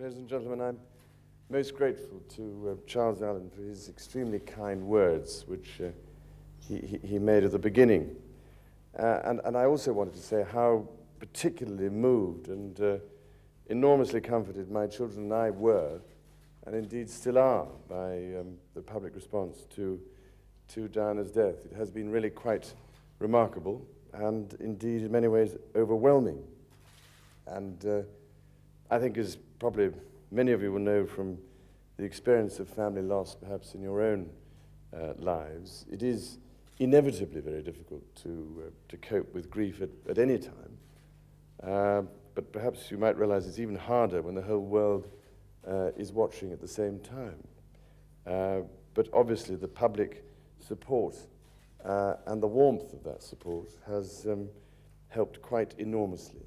ladies and gentlemen. I'm most grateful to Charles Allen for his extremely kind words, which he made at the beginning. And I also wanted to say how particularly moved and enormously comforted my children and I were, and indeed still are, by the public response to Diana's death. It has been really quite remarkable and indeed in many ways overwhelming. And I think, as probably many of you will know from the experience of family loss perhaps in your own lives, it is inevitably very difficult to cope with grief at any time. But perhaps you might realize it's even harder when the whole world is watching at the same time. But obviously the public support and the warmth of that support has helped quite enormously.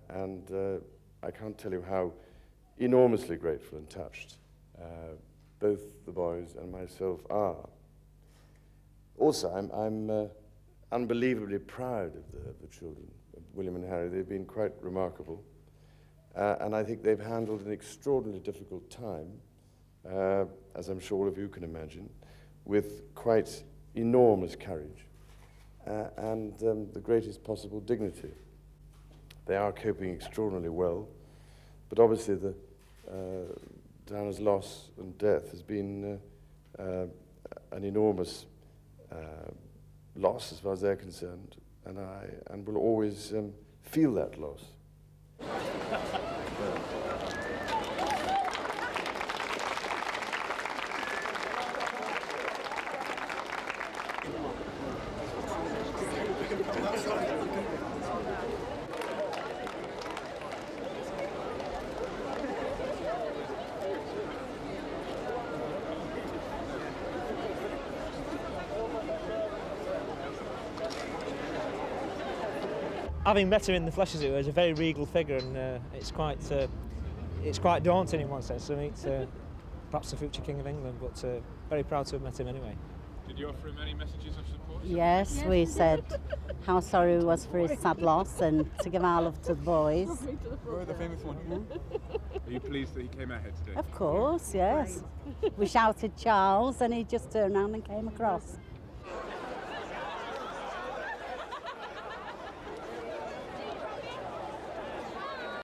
And I can't tell you how enormously grateful and touched both the boys and myself are. Also, I'm unbelievably proud of the children, of William and Harry. They've been quite remarkable. And I think they've handled an extraordinarily difficult time, as I'm sure all of you can imagine, with quite enormous courage and the greatest possible dignity. They are coping extraordinarily well, but obviously Diana's loss and death has been an enormous loss as far as they're concerned, and will always feel that loss. Having met her in the flesh, as it were, is a very regal figure, and it's quite daunting in one sense to meet perhaps the future King of England, but very proud to have met him anyway. Did you offer him any messages of support? Yes, we said how sorry we was for his sad loss and to give our love to the boys. Oh, the famous one. Yeah. Are you pleased that he came out here today? Of course, yes. We shouted Charles and he just turned around and came across.